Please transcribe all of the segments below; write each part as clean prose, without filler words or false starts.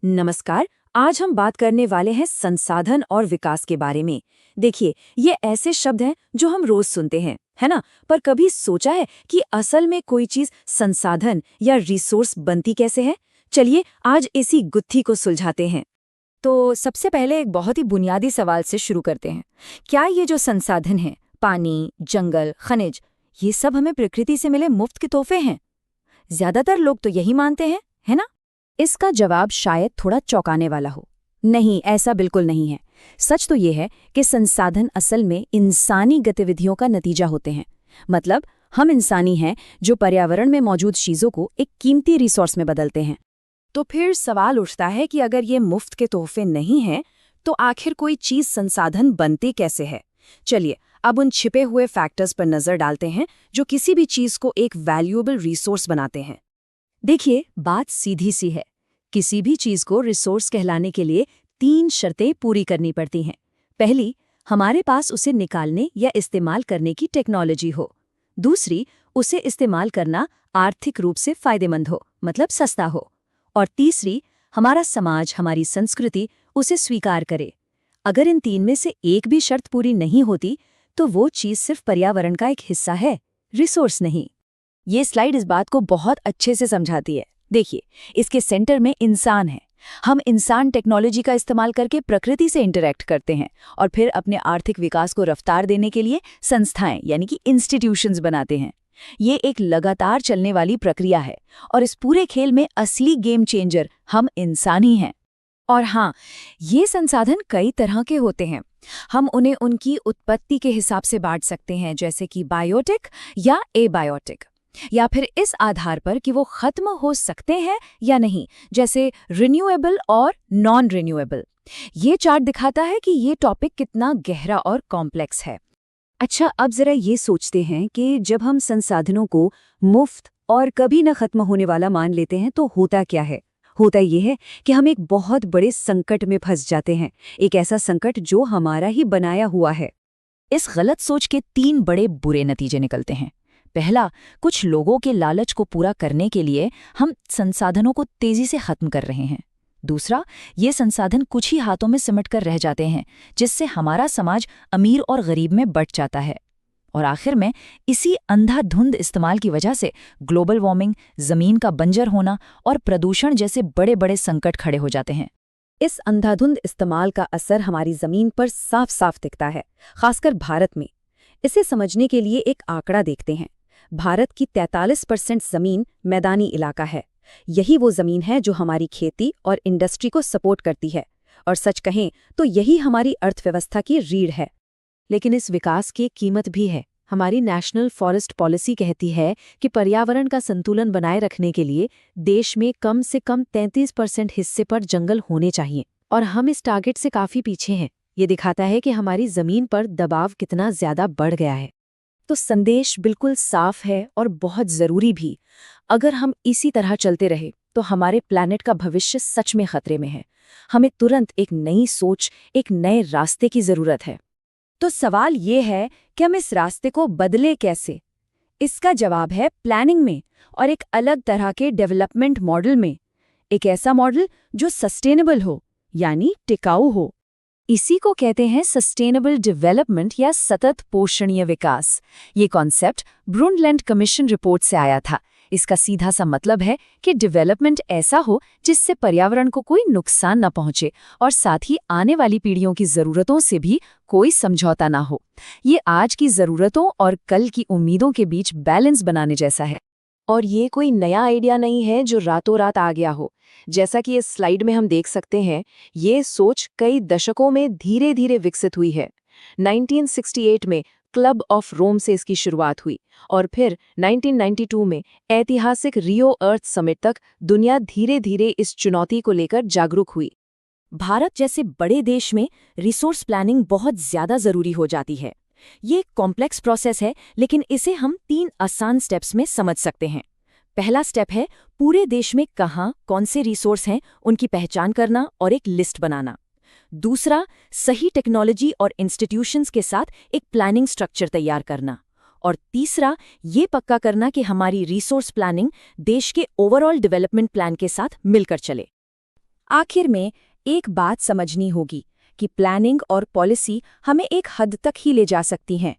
नमस्कार। आज हम बात करने वाले हैं संसाधन और विकास के बारे में। देखिए, ये ऐसे शब्द हैं जो हम रोज सुनते हैं, है ना? पर कभी सोचा है कि असल में कोई चीज संसाधन या रिसोर्स बनती कैसे है? चलिए आज इसी गुत्थी को सुलझाते हैं। तो सबसे पहले एक बहुत ही बुनियादी सवाल से शुरू करते हैं। क्या ये जो संसाधन हैं, पानी, जंगल, खनिज, ये सब हमें प्रकृति से मिले मुफ्त के तोहफे हैं? ज्यादातर लोग तो यही मानते हैं, है ना? इसका जवाब शायद थोड़ा चौंकाने वाला हो। नहीं, ऐसा बिल्कुल नहीं है। सच तो ये है कि संसाधन असल में इंसानी गतिविधियों का नतीजा होते हैं। मतलब हम इंसानी हैं जो पर्यावरण में मौजूद चीजों को एक कीमती रिसोर्स में बदलते हैं। तो फिर सवाल उठता है कि अगर ये मुफ्त के तोहफे नहीं हैं, तो आखिर कोई चीज संसाधन बनती कैसे है? चलिए अब उन छिपे हुए फैक्टर्स पर नजर डालते हैं जो किसी भी चीज को एक वैल्यूएबल रिसोर्स बनाते हैं। देखिए, बात सीधी सी है। किसी भी चीज को रिसोर्स कहलाने के लिए 3 शर्तें पूरी करनी पड़ती हैं। पहली, हमारे पास उसे निकालने या इस्तेमाल करने की टेक्नोलॉजी हो। दूसरी, उसे इस्तेमाल करना आर्थिक रूप से फायदेमंद हो, मतलब सस्ता हो। और तीसरी, हमारा समाज, हमारी संस्कृति उसे स्वीकार करे। अगर इन 3 में से एक भी शर्त पूरी नहीं होती, तो वो चीज सिर्फ पर्यावरण का एक हिस्सा है, रिसोर्स नहीं। ये स्लाइड इस बात को बहुत अच्छे से समझाती है। देखिए, इसके सेंटर में इंसान है। हम इंसान टेक्नोलॉजी का इस्तेमाल करके प्रकृति से इंटरैक्ट करते हैं और फिर अपने आर्थिक विकास को रफ्तार देने के लिए संस्थाएं यानी कि इंस्टीट्यूशंस बनाते हैं। ये एक लगातार चलने वाली प्रक्रिया है और इस पूरे खेल में असली गेम चेंजर हम इंसान ही हैं। और हाँ, ये संसाधन कई तरह के होते हैं। हम उन्हें उनकी उत्पत्ति के हिसाब से बांट सकते हैं, जैसे कि बायोटिक या एबायोटिक, या फिर इस आधार पर कि वो खत्म हो सकते हैं या नहीं, जैसे रिन्यूएबल और नॉन रिन्यूएबल। ये चार्ट दिखाता है कि ये टॉपिक कितना गहरा और कॉम्प्लेक्स है। अच्छा, अब जरा ये सोचते हैं कि जब हम संसाधनों को मुफ्त और कभी न खत्म होने वाला मान लेते हैं तो होता क्या है? होता ये है कि हम एक बहुत बड़े संकट में फंस जाते हैं, एक ऐसा संकट जो हमारा ही बनाया हुआ है। इस गलत सोच के 3 बड़े बुरे नतीजे निकलते हैं। पहला, कुछ लोगों के लालच को पूरा करने के लिए हम संसाधनों को तेजी से खत्म कर रहे हैं। दूसरा, ये संसाधन कुछ ही हाथों में सिमट कर रह जाते हैं, जिससे हमारा समाज अमीर और गरीब में बंट जाता है। और आखिर में इसी अंधाधुंध इस्तेमाल की वजह से ग्लोबल वार्मिंग, जमीन का बंजर होना और प्रदूषण जैसे बड़े बड़े संकट खड़े हो जाते हैं। इस अंधाधुंध इस्तेमाल का असर हमारी जमीन पर साफ साफ दिखता है, खासकर भारत में। इसे समझने के लिए एक आंकड़ा देखते हैं। भारत की 43% जमीन मैदानी इलाका है। यही वो जमीन है जो हमारी खेती और इंडस्ट्री को सपोर्ट करती है, और सच कहें तो यही हमारी अर्थव्यवस्था की रीढ़ है। लेकिन इस विकास की कीमत भी है। हमारी नेशनल फॉरेस्ट पॉलिसी कहती है कि पर्यावरण का संतुलन बनाए रखने के लिए देश में कम से कम 33% हिस्से पर जंगल होने चाहिए, और हम इस टारगेट से काफी पीछे हैं। ये दिखाता है कि हमारी जमीन पर दबाव कितना ज्यादा बढ़ गया है। तो संदेश बिल्कुल साफ है और बहुत जरूरी भी। अगर हम इसी तरह चलते रहे तो हमारे प्लैनेट का भविष्य सच में खतरे में है। हमें तुरंत एक नई सोच, एक नए रास्ते की जरूरत है। तो सवाल ये है कि हम इस रास्ते को बदले कैसे? इसका जवाब है प्लानिंग में, और एक अलग तरह के डेवलपमेंट मॉडल में। एक ऐसा मॉडल जो सस्टेनेबल हो, यानी टिकाऊ हो। इसी को कहते हैं सस्टेनेबल डेवलपमेंट या सतत पोषणीय विकास। ये कॉन्सेप्ट ब्रुंडलैंड कमीशन रिपोर्ट से आया था। इसका सीधा सा मतलब है कि डेवलपमेंट ऐसा हो जिससे पर्यावरण को कोई नुकसान न पहुंचे और साथ ही आने वाली पीढ़ियों की जरूरतों से भी कोई समझौता ना हो। ये आज की जरूरतों और कल की उम्मीदों के बीच बैलेंस बनाने जैसा है। और ये कोई नया आइडिया नहीं है जो रातों रात आ गया हो। जैसा कि इस स्लाइड में हम देख सकते हैं, ये सोच कई दशकों में धीरे धीरे विकसित हुई है। 1968 में क्लब ऑफ रोम से इसकी शुरुआत हुई, और फिर 1992 में ऐतिहासिक रियो अर्थ समिट तक दुनिया धीरे धीरे इस चुनौती को लेकर जागरूक हुई। भारत जैसे बड़े देश में रिसोर्स प्लानिंग बहुत ज्यादा जरूरी हो जाती है। ये एक कॉम्प्लेक्स प्रोसेस है, लेकिन इसे हम 3 आसान स्टेप्स में समझ सकते हैं। पहला स्टेप है पूरे देश में कहाँ कौन से रिसोर्स हैं उनकी पहचान करना और एक लिस्ट बनाना। दूसरा, सही टेक्नोलॉजी और इंस्टीट्यूशंस के साथ एक प्लानिंग स्ट्रक्चर तैयार करना। और तीसरा, ये पक्का करना कि हमारी रिसोर्स प्लानिंग देश के ओवरऑल डेवलपमेंट प्लान के साथ मिलकर चले। आखिर में एक बात समझनी होगी कि प्लानिंग और पॉलिसी हमें एक हद तक ही ले जा सकती हैं।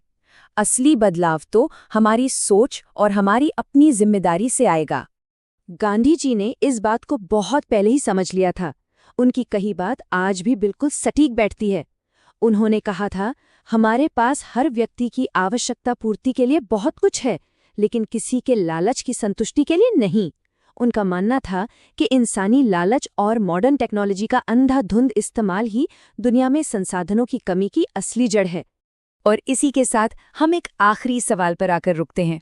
असली बदलाव तो हमारी सोच और हमारी अपनी जिम्मेदारी से आएगा। गांधी जी ने इस बात को बहुत पहले ही समझ लिया था। उनकी कही बात आज भी बिल्कुल सटीक बैठती है। उन्होंने कहा था, हमारे पास हर व्यक्ति की आवश्यकता पूर्ति के लिए बहुत कुछ है, लेकिन किसी के लालच की संतुष्टि के लिए नहीं। उनका मानना था कि इंसानी लालच और मॉडर्न टेक्नोलॉजी का अंधाधुंध इस्तेमाल ही दुनिया में संसाधनों की कमी की असली जड़ है। और इसी के साथ हम एक आखिरी सवाल पर आकर रुकते हैं।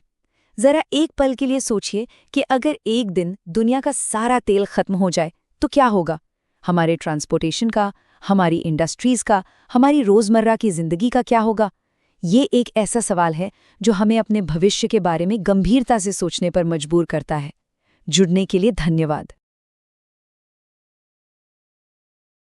जरा एक पल के लिए सोचिए कि अगर एक दिन दुनिया का सारा तेल खत्म हो जाए तो क्या होगा? हमारे ट्रांसपोर्टेशन का, हमारी इंडस्ट्रीज का, हमारी रोजमर्रा की जिंदगी का क्या होगा? ये एक ऐसा सवाल है जो हमें अपने भविष्य के बारे में गंभीरता से सोचने पर मजबूर करता है। जुड़ने के लिए धन्यवाद।